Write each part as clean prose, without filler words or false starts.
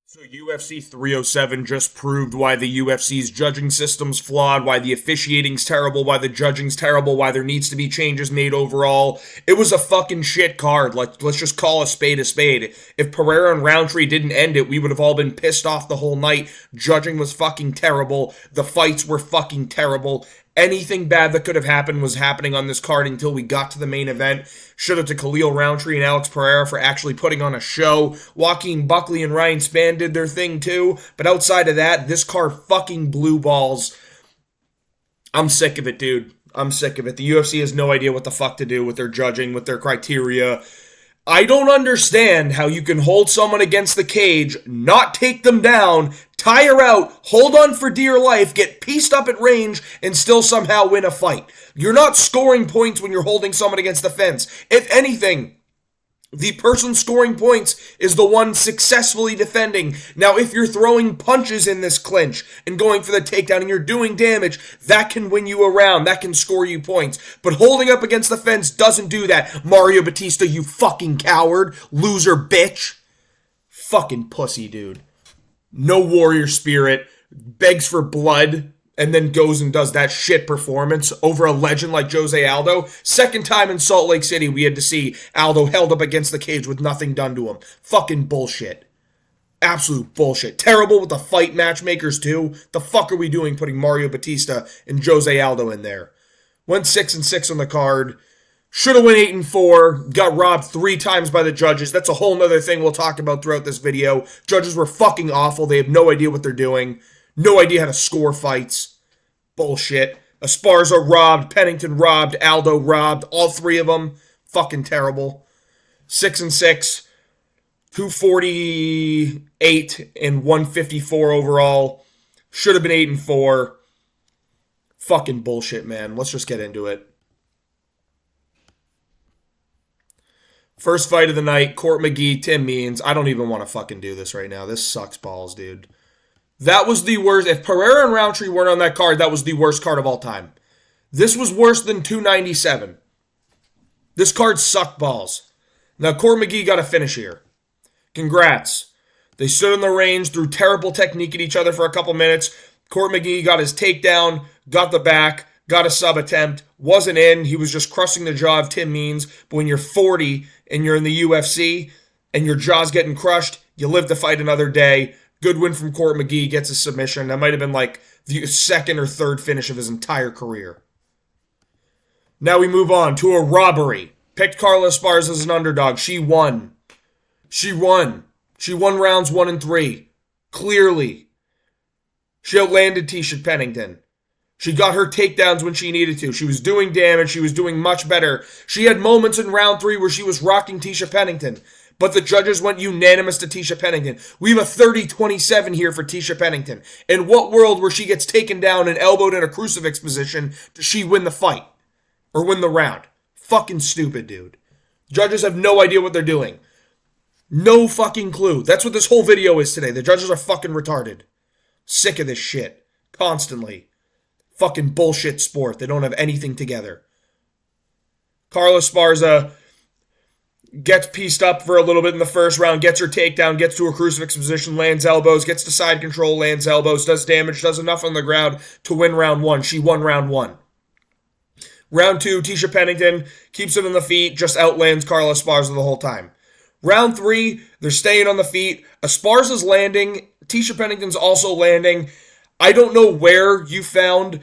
So UFC 307 just proved why the UFC's judging system's flawed, why the officiating's terrible, why the judging's terrible, why there needs to be changes made overall. It was a fucking shit card. Let's just call a spade a spade. If Pereira and Rountree didn't end it, we would have all been pissed off the whole night. Judging was fucking terrible. The fights were fucking terrible. Anything bad that could have happened was happening on this card until we got to the main event. Shout out to Khalil Rountree and Alex Pereira for actually putting on a show. Joaquin Buckley and Ryan Spann did their thing too. But outside of that, this card fucking blew balls. I'm sick of it, dude. I'm sick of it. The UFC has no idea what the fuck to do with their judging, with their criteria. I don't understand how you can hold someone against the cage, not take them down, tire out, hold on for dear life, get pieced up at range, and still somehow win a fight. You're not scoring points when you're holding someone against the fence. If anything, the person scoring points is the one successfully defending. Now, if you're throwing punches in this clinch and going for the takedown and you're doing damage, that can win you a round. That can score you points. But holding up against the fence doesn't do that. Mario Batista, you fucking coward. Loser bitch. Fucking pussy, dude. No warrior spirit. Begs for blood. And then goes and does that shit performance over a legend like Jose Aldo. Second time in Salt Lake City we had to see Aldo held up against the cage with nothing done to him. Fucking bullshit. Absolute bullshit. Terrible with the fight matchmakers too. The fuck are we doing putting Mario Batista and Jose Aldo in there? Went 6-6 on the card. Should have went 8-4. Got robbed 3 times by the judges. That's a whole nother thing we'll talk about throughout this video. Judges were fucking awful. They have no idea what they're doing. No idea how to score fights. Bullshit. Esparza robbed. Pennington robbed. Aldo robbed. All 3 of them. Fucking terrible. 6-6. 248 and 154 overall. Should have been 8-4. Fucking bullshit, man. Let's just get into it. First fight of the night. Court McGee, Tim Means. I don't even want to fucking do this right now. This sucks balls, dude. That was the worst. If Pereira and Rountree weren't on that card, that was the worst card of all time. This was worse than 297. This card sucked balls. Now, Court McGee got a finish here. Congrats. They stood in the range, threw terrible technique at each other for a couple minutes. Court McGee got his takedown, got the back, got a sub attempt, wasn't in. He was just crushing the jaw of Tim Means. But when you're 40 and you're in the UFC and your jaw's getting crushed, you live to fight another day. Good win from Court McGee, gets a submission. That might have been like the second or third finish of his entire career. Now we move on to a robbery. Picked Carla Esparza as an underdog. She won. She won rounds 1 and 3. Clearly. She outlanded Tisha Pennington. She got her takedowns when she needed to. She was doing damage. She was doing much better. She had moments in round 3 where she was rocking Tisha Pennington. But the judges went unanimous to Tisha Pennington. We have a 30-27 here for Tisha Pennington. In what world where she gets taken down and elbowed in a crucifix position does she win the fight? Or win the round? Fucking stupid, dude. Judges have no idea what they're doing. No fucking clue. That's what this whole video is today. The judges are fucking retarded. Sick of this shit. Constantly. Fucking bullshit sport. They don't have anything together. Carla Esparza gets pieced up for a little bit in the first round, gets her takedown, gets to her crucifix position, lands elbows, gets to side control, lands elbows, does damage, does enough on the ground to win round 1. She won round 1. Round 2, Tisha Pennington keeps it on the feet, just outlands Carla Esparza the whole time. Round 3, they're staying on the feet. Esparza's landing. Tisha Pennington's also landing. I don't know where you found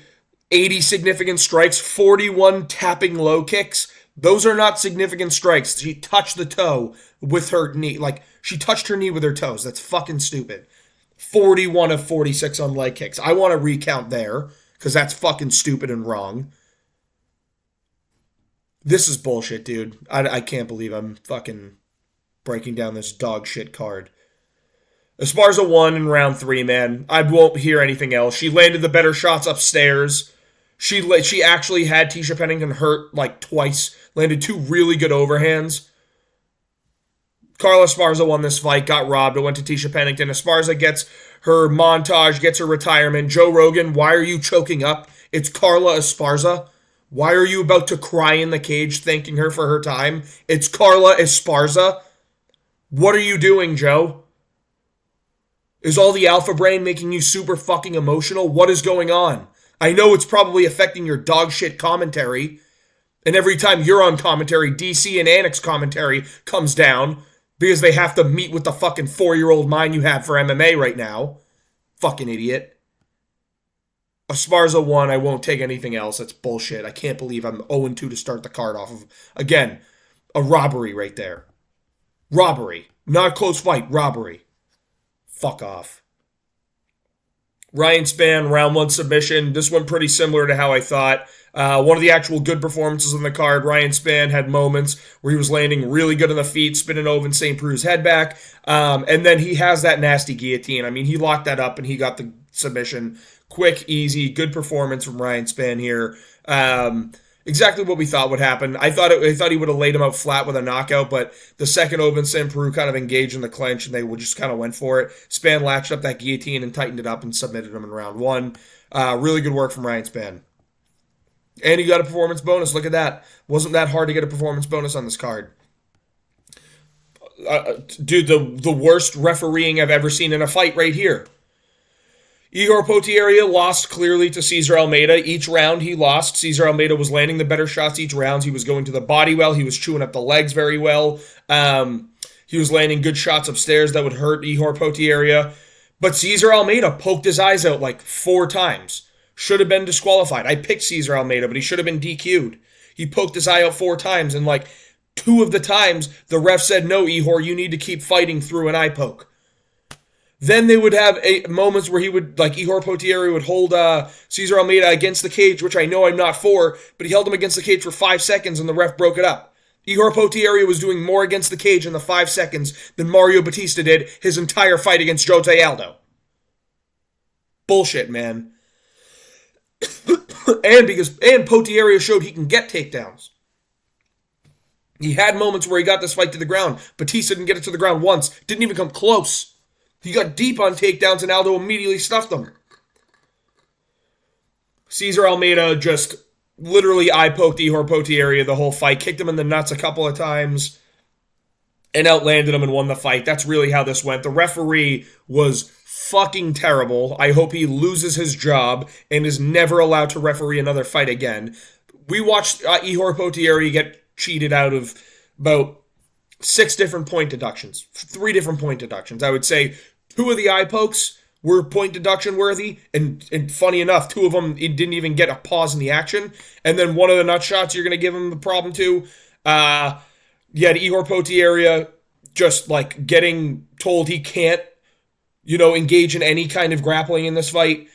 80 significant strikes, 41 tapping low kicks. Those are not significant strikes. She touched the toe with her knee. Like, she touched her knee with her toes. That's fucking stupid. 41 of 46 on leg kicks. I want to recount there, because that's fucking stupid and wrong. This is bullshit, dude. I can't believe I'm fucking breaking down this dog shit card. Esparza won in round 3, man. I won't hear anything else. She landed the better shots upstairs. She actually had Tisha Pennington hurt like twice. Landed 2 really good overhands. Carla Esparza won this fight, got robbed. It went to Tisha Pennington. Esparza gets her montage, gets her retirement. Joe Rogan, why are you choking up? It's Carla Esparza. Why are you about to cry in the cage thanking her for her time? It's Carla Esparza. What are you doing, Joe? Is all the alpha brain making you super fucking emotional? What is going on? I know it's probably affecting your dog shit commentary. And every time you're on commentary, DC and Annex commentary comes down because they have to meet with the fucking 4-year-old mind you have for MMA right now. Fucking idiot. Esparza won. I won't take anything else. That's bullshit. I can't believe I'm 0-2 to start the card off of. Again, a robbery right there. Robbery. Not a close fight. Robbery. Fuck off. Ryan Spann, round 1 submission. This one pretty similar to how I thought. One of the actual good performances on the card. Ryan Spann had moments where he was landing really good on the feet, spinning over St. Prue's head back. And then he has that nasty guillotine. I mean, he locked that up and he got the submission. Quick, easy, good performance from Ryan Spann here. Exactly what we thought would happen. I thought he would have laid him out flat with a knockout, but the second Oven St. Preux kind of engaged in the clinch, and they just kind of went for it. Spann latched up that guillotine and tightened it up and submitted him in round 1. Really good work from Ryan Spann. And he got a performance bonus. Look at that. Wasn't that hard to get a performance bonus on this card. Dude, the worst refereeing I've ever seen in a fight right here. Ihor Potieria lost clearly to Cesar Almeida. Each round he lost. Cesar Almeida was landing the better shots each round. He was going to the body well. He was chewing up the legs very well. He was landing good shots upstairs that would hurt Ihor Potieria. But Cesar Almeida poked his eyes out like 4 times. Should have been disqualified. I picked Cesar Almeida, but he should have been DQ'd. He poked his eye out 4 times, and like 2 of the times, the ref said, no, Ihor, you need to keep fighting through an eye poke. Then they would have moments where he would, like Ihor Potieria would hold Cesar Almeida against the cage, which I know I'm not for, but he held him against the cage for 5 seconds and the ref broke it up. Ihor Potieria was doing more against the cage in the 5 seconds than Mario Batista did his entire fight against Jose Aldo. Bullshit, man. and Potieria showed he can get takedowns. He had moments where he got this fight to the ground. Batista didn't get it to the ground once. Didn't even come close. He got deep on takedowns and Aldo immediately stuffed him. Cesar Almeida just literally eye-poked Ihor Potieria the whole fight, kicked him in the nuts a couple of times, and outlanded him and won the fight. That's really how this went. The referee was fucking terrible. I hope he loses his job and is never allowed to referee another fight again. We watched Ihor Potieria get cheated out of about 6 different point deductions. 3 different point deductions. I would say 2 of the eye pokes were point deduction worthy, and funny enough, 2 of them it didn't even get a pause in the action. And then one of the nut shots you're going to give him the problem to. You had Ihor Potieria just like getting told he can't, engage in any kind of grappling in this fight.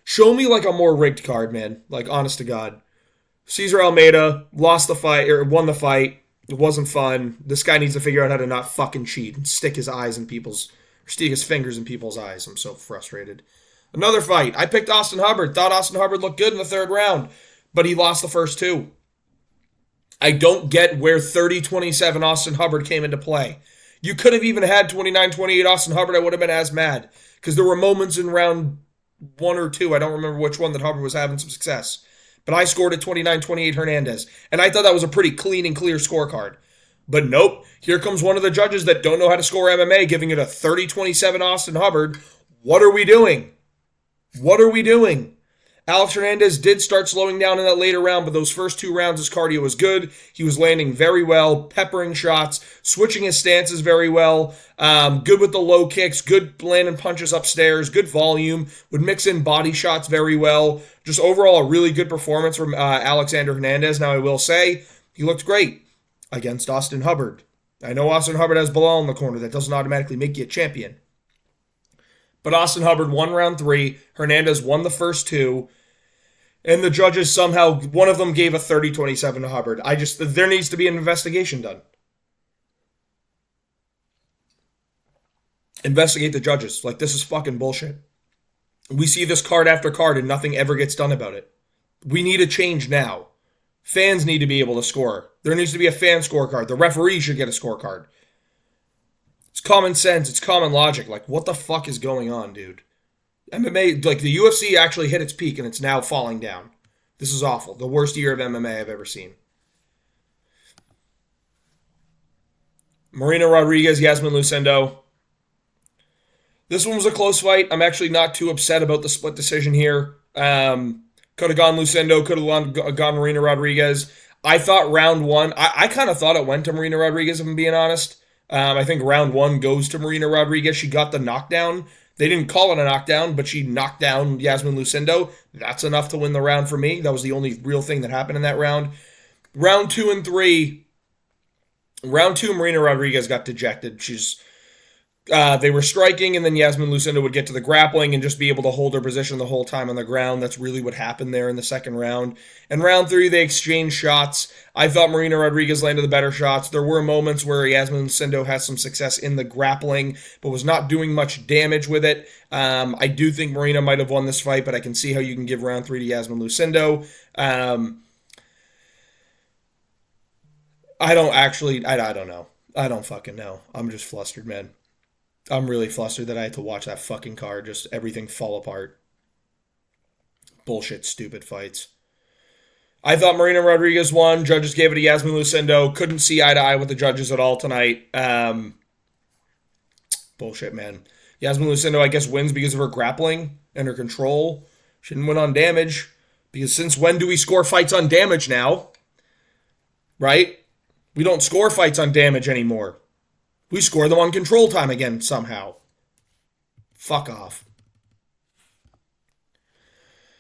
Show me like a more rigged card, man. Like, honest to God. Cesar Almeida lost the fight, or won the fight. It wasn't fun. This guy needs to figure out how to not fucking cheat and stick his fingers in people's eyes. I'm so frustrated. Another fight. I picked Austin Hubbard. Thought Austin Hubbard looked good in the 3rd round, but he lost the first 2. I don't get where 30-27 Austin Hubbard came into play. You could have even had 29-28 Austin Hubbard. I would have been as mad because there were moments in round 1 or 2, I don't remember which one, that Hubbard was having some success. But I scored at 29-28 Hernandez, and I thought that was a pretty clean and clear scorecard. But nope, here comes one of the judges that don't know how to score MMA, giving it a 30-27 Austin Hubbard. What are we doing? What are we doing? Alex Hernandez did start slowing down in that later round, but those first 2 rounds, his cardio was good. He was landing very well, peppering shots, switching his stances very well, good with the low kicks, good landing punches upstairs, good volume, would mix in body shots very well. Just overall, a really good performance from Alexander Hernandez. Now, I will say, he looked great against Austin Hubbard. I know Austin Hubbard has Bilal in the corner. That doesn't automatically make you a champion. But Austin Hubbard won round 3. Hernandez won the first 2. And the judges somehow, one of them gave a 30-27 to Hubbard. There needs to be an investigation done. Investigate the judges. Like, this is fucking bullshit. We see this card after card and nothing ever gets done about it. We need a change now. Fans need to be able to score. There needs to be a fan scorecard. The referee should get a scorecard. It's common sense. It's common logic. Like, what the fuck is going on, dude? MMA, like the UFC actually hit its peak and it's now falling down. This is awful. The worst year of MMA I've ever seen. Marina Rodriguez, Yasmin Lucendo. This one was a close fight. I'm actually not too upset about the split decision here. Could have gone Lucindo, could have gone Marina Rodriguez. I thought round one, I kind of thought it went to Marina Rodriguez, if I'm being honest. I think round one goes to Marina Rodriguez. She got the knockdown. They didn't call it a knockdown, but she knocked down Yasmin Lucindo. That's enough to win the round for me. That was the only real thing that happened in that round. Round two and three. Round two, Marina Rodriguez got dejected. They were striking, and then Yasmin Lucindo would get to the grappling and just be able to hold her position the whole time on the ground. That's really what happened there in the second round. And round three, they exchanged shots. I thought Marina Rodriguez landed the better shots. There were moments where Yasmin Lucindo had some success in the grappling, but was not doing much damage with it. I do think Marina might have won this fight, but I can see how you can give round three to Yasmin Lucindo. I don't know. I don't fucking know. I'm just flustered, man. I'm really flustered that I had to watch that fucking card, just everything fall apart. Bullshit, stupid fights. I thought Marina Rodriguez won. Judges gave it to Yasmin Lucindo. Couldn't see eye to eye with the judges at all tonight. Bullshit, man. Yasmin Lucindo, I guess, wins because of her grappling and her control. She didn't win on damage. Because since when do we score fights on damage now? Right? We don't score fights on damage anymore. We score them on control time again somehow. Fuck off.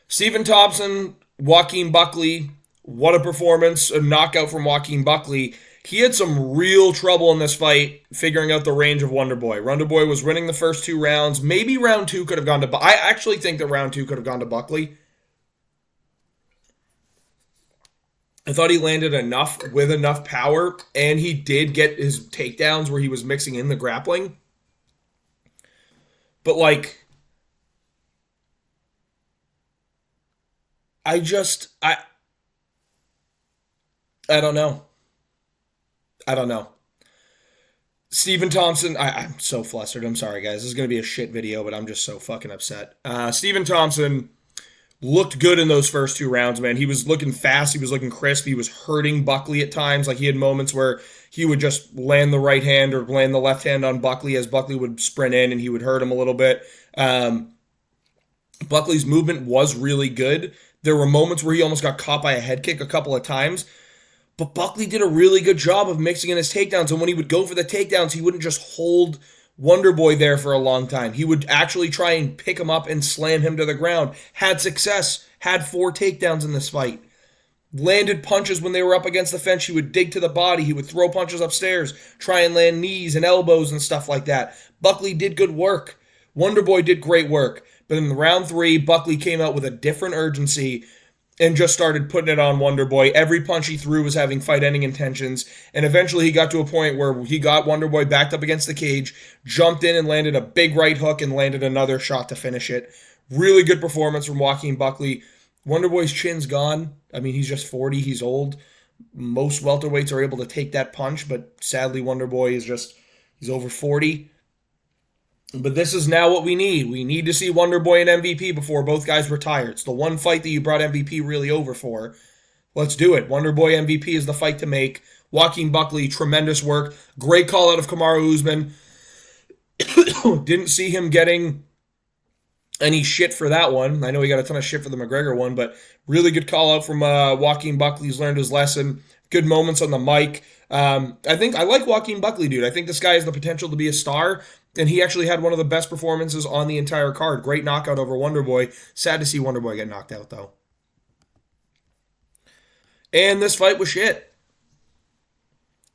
Stephen Thompson, Joaquin Buckley. What a performance. A knockout from Joaquin Buckley. He had some real trouble in this fight figuring out the range of Wonderboy. Wonderboy was winning the first two rounds. Maybe round two could have gone to... I actually think that round two could have gone to Buckley. I thought he landed enough with enough power, and he did get his takedowns where he was mixing in the grappling. But, like, I don't know. I don't know. Stephen Thompson, I'm so flustered. I'm sorry, guys. This is going to be a shit video, but I'm just so fucking upset. Stephen Thompson looked good in those first two rounds, man. He was looking fast. He was looking crisp. He was hurting Buckley at times. Like, he had moments where he would just land the right hand or land the left hand on Buckley as Buckley would sprint in, and he would hurt him a little bit. Buckley's movement was really good. There were moments where he almost got caught by a head kick a couple of times. But Buckley did a really good job of mixing in his takedowns. And when he would go for the takedowns, he wouldn't just hold Wonderboy there for a long time. He would actually try and pick him up and slam him to the ground. Had success. Had 4 takedowns in this fight. Landed punches when they were up against the fence. He would dig to the body. He would throw punches upstairs. Try and land knees and elbows and stuff like that. Buckley did good work. Wonderboy did great work. But in round 3, Buckley came out with a different urgency and just started putting it on Wonderboy. Every punch he threw was having fight-ending intentions, and eventually he got to a point where he got Wonderboy backed up against the cage, jumped in and landed a big right hook and landed another shot to finish it. Really good performance from Joaquin Buckley. Wonderboy's chin's gone. I mean, he's just 40. He's old. Most welterweights are able to take that punch, but sadly Wonderboy he's over 40. But this is now what we need. We need to see Wonderboy and MVP before both guys retire. It's the one fight that you brought MVP really over for. Let's do it. Wonderboy MVP is the fight to make. Joaquin Buckley, tremendous work. Great call out of Kamaru Usman. Didn't see him getting any shit for that one. I know he got a ton of shit for the McGregor one, but really good call out from Joaquin Buckley. He's learned his lesson. Good moments on the mic. I like Joaquin Buckley, dude. I think this guy has the potential to be a star. And he actually had one of the best performances on the entire card. Great knockout over Wonderboy. Sad to see Wonderboy get knocked out, though. And this fight was shit.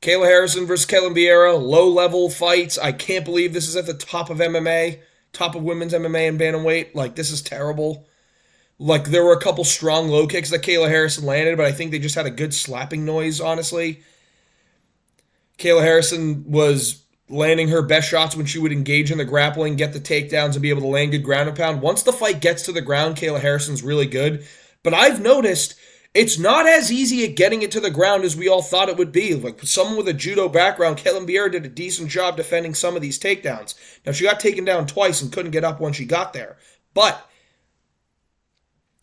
Kayla Harrison versus Ketlen Vieira. Low-level fights. I can't believe this is at the top of MMA. Top of women's MMA and bantamweight. Like, this is terrible. Like, there were a couple strong low kicks that Kayla Harrison landed, but I think they just had a good slapping noise, honestly. Kayla Harrison was landing her best shots when she would engage in the grappling, get the takedowns, and be able to land good ground and pound. Once the fight gets to the ground, Kayla Harrison's really good. But I've noticed it's not as easy at getting it to the ground as we all thought it would be. Like, someone with a judo background, Ketlen Vieira did a decent job defending some of these takedowns. Now, she got taken down twice and couldn't get up when she got there. But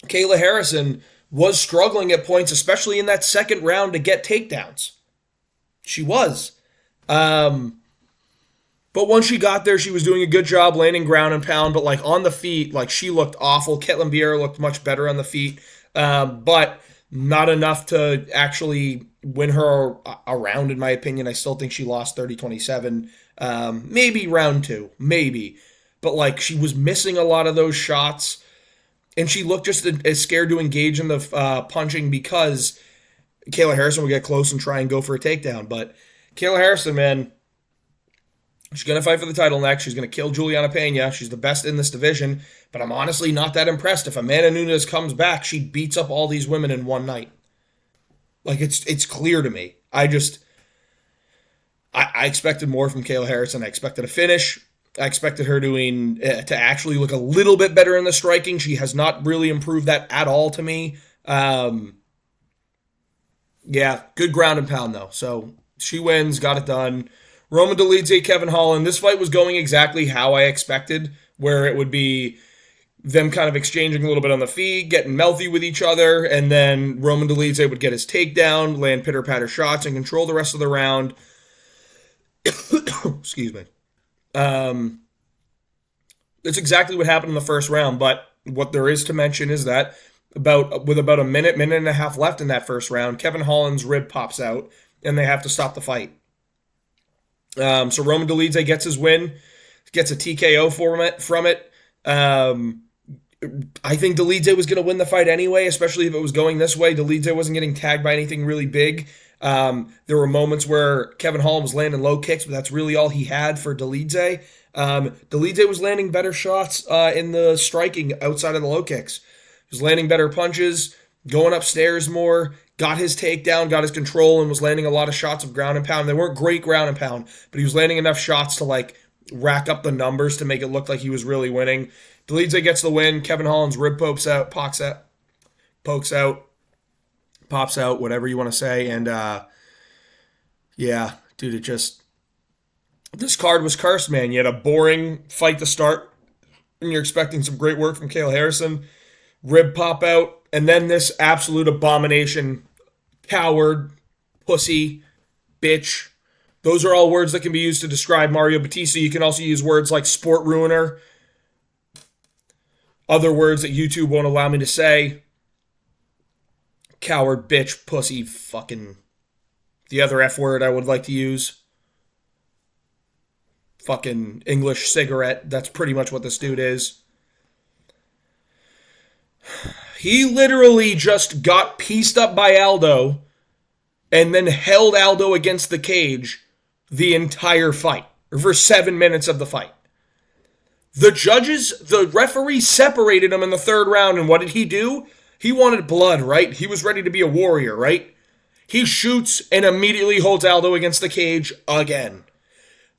Kayla Harrison was struggling at points, especially in that second round, to get takedowns. She was. But once she got there, she was doing a good job landing ground and pound. But like on the feet, like she looked awful. Ketlin Vieira looked much better on the feet, but not enough to actually win her around, in my opinion. I still think she lost 30-27. Maybe round two, maybe. But like she was missing a lot of those shots, and she looked just as scared to engage in the punching because Kayla Harrison would get close and try and go for a takedown. But Kayla Harrison, man, she's going to fight for the title next. She's going to kill Juliana Pena. She's the best in this division. But I'm honestly not that impressed. If Amanda Nunes comes back, she beats up all these women in one night. Like, it's clear to me. I expected more from Kayla Harrison. I expected a finish. I expected her to actually look a little bit better in the striking. She has not really improved that at all to me. Yeah, good ground and pound, though. So she wins, got it done. Roman Dolidze, Kevin Holland. This fight was going exactly how I expected, where it would be them kind of exchanging a little bit on the feet, getting mouthy with each other, and then Roman Dolidze would get his takedown, land pitter-patter shots, and control the rest of the round. Excuse me. That's exactly what happened in the first round, but what there is to mention is that with about a minute and a half left in that first round, Kevin Holland's rib pops out, and they have to stop the fight. So Roman Dolidze gets his win, gets a TKO from it. I think Dolidze was going to win the fight anyway, especially if it was going this way. Dolidze wasn't getting tagged by anything really big. There were moments where Kevin Holland was landing low kicks, but that's really all he had for Dolidze. Dolidze was landing better shots in the striking outside of the low kicks. He was landing better punches, going upstairs more, got his takedown, got his control, and was landing a lot of shots of ground and pound. They weren't great ground and pound, but he was landing enough shots to like rack up the numbers to make it look like he was really winning. Dolidze gets the win. Kevin Holland's rib pokes out, pops out, whatever you want to say. And yeah, dude, this card was cursed, man. You had a boring fight to start, and you're expecting some great work from Kayla Harrison. Rib pop out, and then this absolute abomination, coward, pussy, bitch. Those are all words that can be used to describe Mario Batista. You can also use words like sport ruiner, other words that YouTube won't allow me to say. Coward, bitch, pussy, fucking. The other F word I would like to use. Fucking English cigarette. That's pretty much what this dude is. He literally just got pieced up by Aldo and then held Aldo against the cage the entire fight, or for 7 minutes of the fight. The referee separated him in the third round, and what did he do? He wanted blood, right? He was ready to be a warrior, right? He shoots and immediately holds Aldo against the cage again.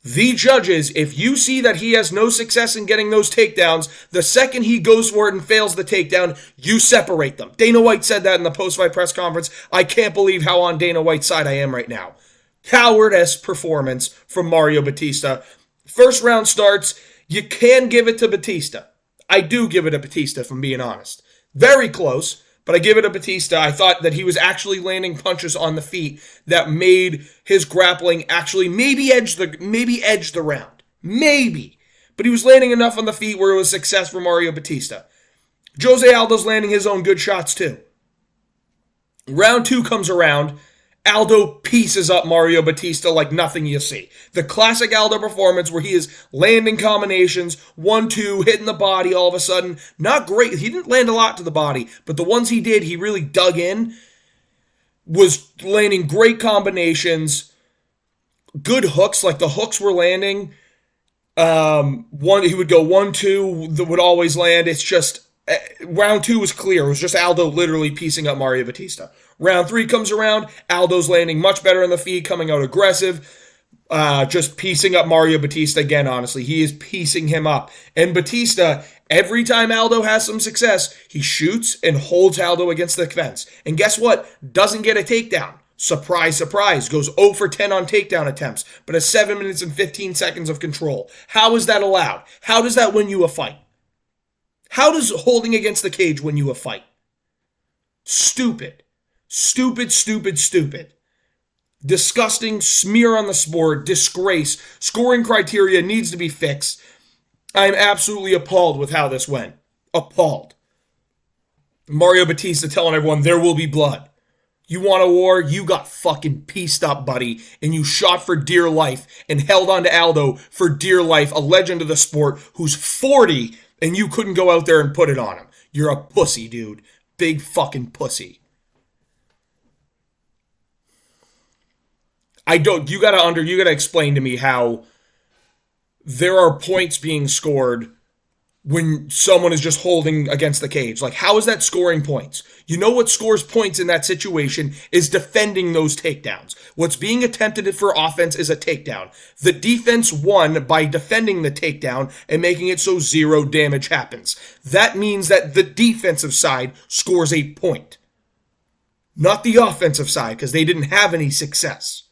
The judges, if you see that he has no success in getting those takedowns, the second he goes for it and fails the takedown, you separate them. Dana White said that in the post-fight press conference. I can't believe how on Dana White's side I am right now. Cowardice performance from Mario Batista. First round starts, you can give it to Batista. I do give it to Batista, if I'm being honest. Very close, but I give it to Batista. I thought that he was actually landing punches on the feet that made his grappling actually maybe edge the round. Maybe. But he was landing enough on the feet where it was success for Mario Batista. Jose Aldo's landing his own good shots too. Round two comes around. Aldo pieces up Mario Batista like nothing you see. The classic Aldo performance where he is landing combinations, 1-2, hitting the body all of a sudden. Not great. He didn't land a lot to the body, but the ones he did, he really dug in. Was landing great combinations. Good hooks, like the hooks were landing. He would go 1-2, that would always land. It's just, round two was clear. It was just Aldo literally piecing up Mario Batista. Round three comes around. Aldo's landing much better on the feet, coming out aggressive. Just piecing up Mario Batista again, honestly. He is piecing him up. And Batista, every time Aldo has some success, he shoots and holds Aldo against the fence. And guess what? Doesn't get a takedown. Surprise, surprise. Goes 0 for 10 on takedown attempts, but has 7 minutes and 15 seconds of control. How is that allowed? How does that win you a fight? How does holding against the cage win you a fight? Stupid. Stupid, stupid, stupid. Disgusting, smear on the sport, disgrace, scoring criteria needs to be fixed. I'm absolutely appalled with how this went. Appalled. Mario Batista telling everyone there will be blood. You want a war? You got fucking pieced up, buddy, and you shot for dear life and held on to Aldo for dear life, a legend of the sport who's 40, and you couldn't go out there and put it on him. You're a pussy, dude. Big fucking pussy. You gotta explain to me how there are points being scored when someone is just holding against the cage. Like, how is that scoring points? You know what scores points in that situation is defending those takedowns. What's being attempted for offense is a takedown. The defense won by defending the takedown and making it so 0 damage happens. That means that the defensive side scores a point. Not the offensive side, because they didn't have any success.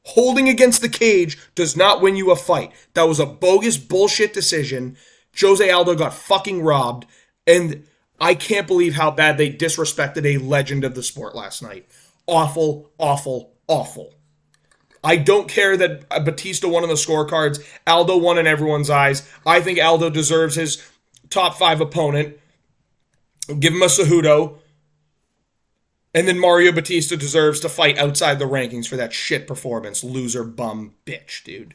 Holding against the cage does not win you a fight. That was a bogus bullshit decision. Jose Aldo got fucking robbed, and I can't believe how bad they disrespected a legend of the sport last night. Awful, awful, awful. I don't care that Batista won on the scorecards. Aldo won in everyone's eyes. I think Aldo deserves his top 5 opponent. Give him a Cejudo. And then Mario Batista deserves to fight outside the rankings for that shit performance. Loser, bum, bitch, dude.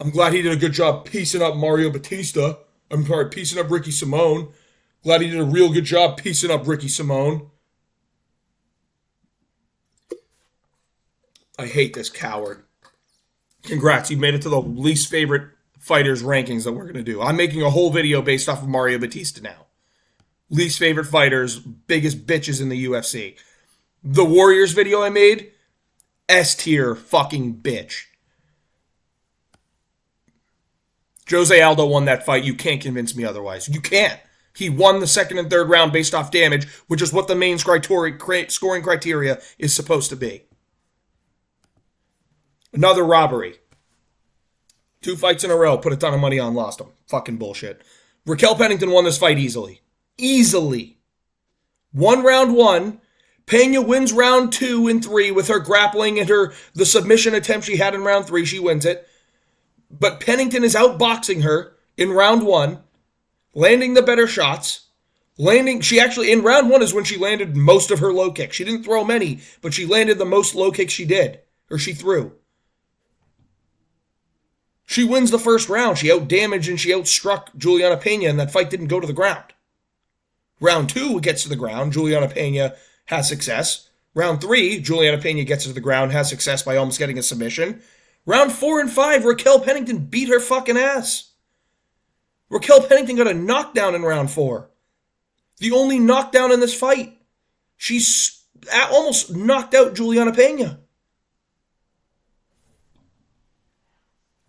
I'm glad he did a good job piecing up Mario Batista. I'm sorry, piecing up Ricky Simone. Glad he did a real good job piecing up Ricky Simone. I hate this coward. Congrats, you made it to the least favorite fighters rankings that we're going to do. I'm making a whole video based off of Mario Batista now. Least favorite fighters, biggest bitches in the UFC. The Warriors video I made, S tier fucking bitch. Jose Aldo won that fight. You can't convince me otherwise. You can't. He won the second and third round based off damage, which is what the main scoring criteria is supposed to be. Another robbery. 2 fights in a row, put a ton of money on, lost them. Fucking bullshit. Raquel Pennington won this fight easily. Easily. Won round 1. Pena wins round 2 and 3 with her grappling and the submission attempt she had in round 3. She wins it. But Pennington is outboxing her in round 1, landing the better shots. She actually, in round 1 is when she landed most of her low kicks. She didn't throw many, but she landed the most low kicks she threw. She wins the first round. She outdamaged and she outstruck Juliana Pena, and that fight didn't go to the ground. Round 2, it gets to the ground. Juliana Pena has success. Round 3, Juliana Pena gets to the ground, has success by almost getting a submission. Round 4 and 5, Raquel Pennington beat her fucking ass. Raquel Pennington got a knockdown in round 4. The only knockdown in this fight. She's almost knocked out Juliana Pena.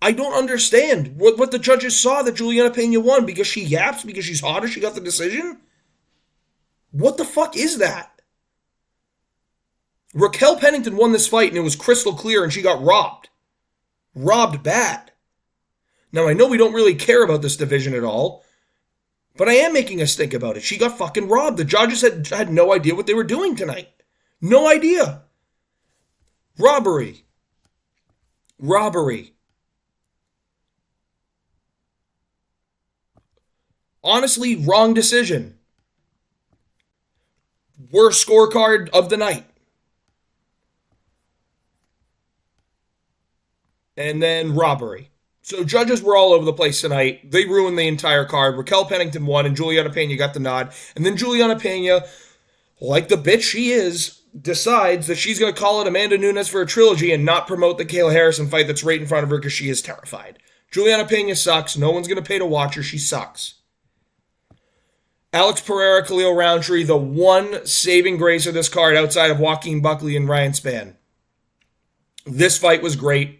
I don't understand what the judges saw that Juliana Pena won because she yaps, because she's hotter, she got the decision. What the fuck is that? Raquel Pennington won this fight and it was crystal clear and she got robbed. Robbed bad. Now, I know we don't really care about this division at all, but I am making us think about it. She got fucking robbed. The judges had no idea what they were doing tonight. No idea. Robbery. Honestly, wrong decision. Worst scorecard of the night. And then robbery. So judges were all over the place tonight. They ruined the entire card. Raquel Pennington won and Juliana Pena got the nod. And then Juliana Pena, like the bitch she is, decides that she's going to call it Amanda Nunes for a trilogy and not promote the Kayla Harrison fight that's right in front of her because she is terrified. Juliana Pena sucks. No one's going to pay to watch her. She sucks. Alex Pereira, Khalil Rountree, the one saving grace of this card outside of Joaquin Buckley and Ryan Spann. This fight was great.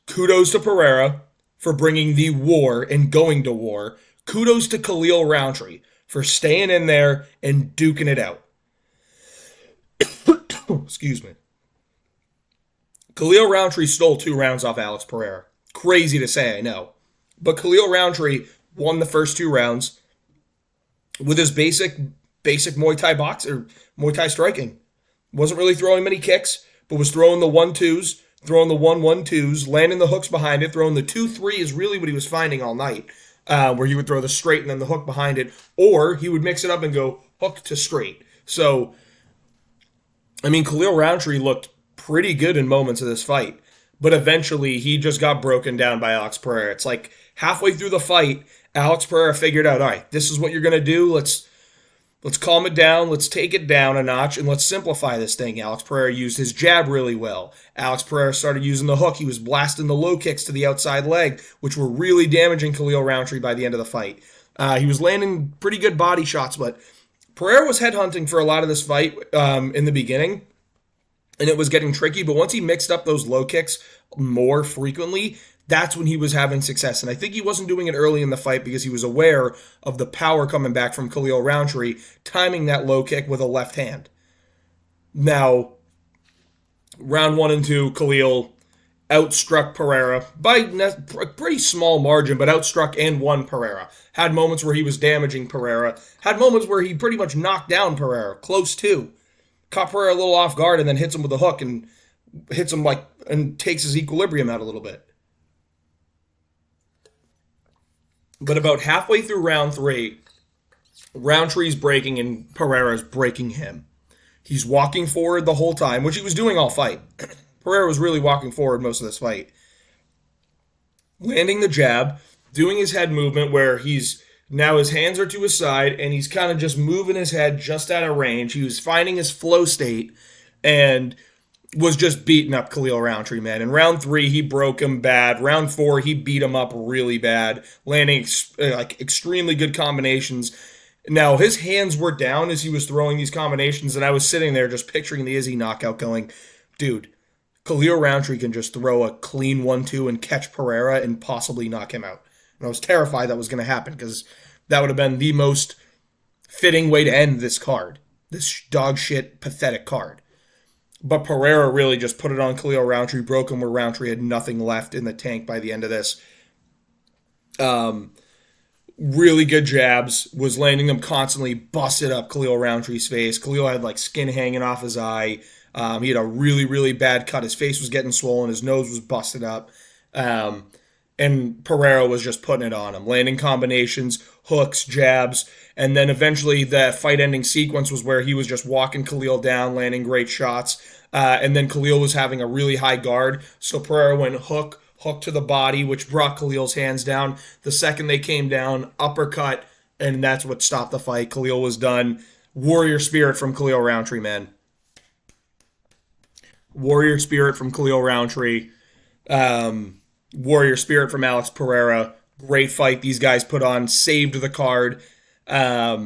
Kudos to Pereira for bringing the war and going to war. Kudos to Khalil Rountree for staying in there and duking it out. Excuse me. Khalil Rountree stole 2 rounds off Alex Pereira. Crazy to say, I know. But Khalil Rountree won the first 2 rounds with his basic Muay Thai box or Muay Thai striking. Wasn't really throwing many kicks, but was throwing the 1-2s, throwing the 1-1-2s, landing the hooks behind it, throwing the 2-3 is really what he was finding all night, where he would throw the straight and then the hook behind it, or he would mix it up and go hook to straight. So, I mean, Khalil Rountree looked pretty good in moments of this fight, but eventually he just got broken down by Alex Pereira. It's like halfway through the fight, Alex Pereira figured out, all right, this is what you're going to do. Let's calm it down. Let's take it down a notch, and let's simplify this thing. Alex Pereira used his jab really well. Alex Pereira started using the hook. He was blasting the low kicks to the outside leg, which were really damaging Khalil Rountree by the end of the fight. He was landing pretty good body shots, but Pereira was headhunting for a lot of this fight in the beginning, and it was getting tricky. But once he mixed up those low kicks more frequently, that's when he was having success. And I think he wasn't doing it early in the fight because he was aware of the power coming back from Khalil Rountree, timing that low kick with a left hand. Now, round 1 and 2, Khalil outstruck Pereira by a pretty small margin, but outstruck and won Pereira. Had moments where he was damaging Pereira. Had moments where he pretty much knocked down Pereira, close to. Caught Pereira a little off guard and then hits him with a hook and hits him and takes his equilibrium out a little bit. But about halfway through round 3, Rountree's breaking and Pereira's breaking him. He's walking forward the whole time, which he was doing all fight. Pereira was really walking forward most of this fight. Landing the jab, doing his head movement where now his hands are to his side and he's kind of just moving his head just out of range. He was finding his flow state and was just beating up Khalil Rountree, man. In round 3, he broke him bad. Round 4, he beat him up really bad, landing extremely good combinations. Now, his hands were down as he was throwing these combinations, and I was sitting there just picturing the Izzy knockout going, dude, Khalil Rountree can just throw a clean 1-2 and catch Pereira and possibly knock him out. And I was terrified that was going to happen because that would have been the most fitting way to end this card, this dog shit, pathetic card. But Pereira really just put it on Khalil Rountree, broke him where Rountree had nothing left in the tank by the end of this. Really good jabs, was landing them constantly, busted up Khalil Rountree's face. Khalil had skin hanging off his eye. He had a really, really bad cut. His face was getting swollen. His nose was busted up. And Pereira was just putting it on him, landing combinations, hooks, jabs, and then eventually the fight-ending sequence was where he was just walking Khalil down, landing great shots, and then Khalil was having a really high guard, so Pereira went hook to the body, which brought Khalil's hands down. The second they came down, uppercut, and that's what stopped the fight. Khalil was done. Warrior spirit from Khalil Rountree, man. Warrior spirit from Khalil Rountree. Warrior spirit from Alex Pereira. Great fight these guys put on. Saved the card. But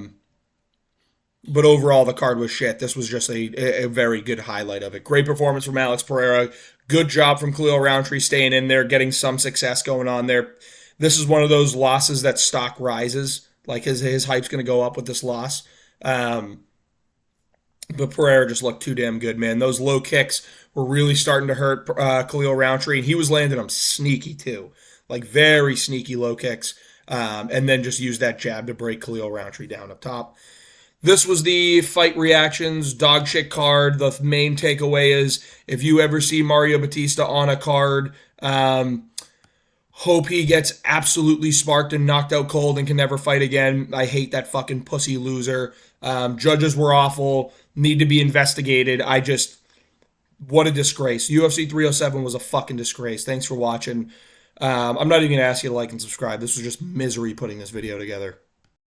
overall, the card was shit. This was just a very good highlight of it. Great performance from Alex Pereira. Good job from Khalil Rountree staying in there, getting some success going on there. This is one of those losses that stock rises. Like his hype's going to go up with this loss. But Pereira just looked too damn good, man. Those low kicks were really starting to hurt Khalil Rountree, and he was landing them sneaky too. Very sneaky low kicks. And then just used that jab to break Khalil Rountree down up top. This was the fight reactions, dog shit card. The main takeaway is if you ever see Mario Batista on a card, hope he gets absolutely sparked and knocked out cold and can never fight again. I hate that fucking pussy loser. Judges were awful, need to be investigated. What a disgrace. UFC 307 was a fucking disgrace. Thanks for watching. I'm not even going to ask you to like and subscribe. This was just misery putting this video together.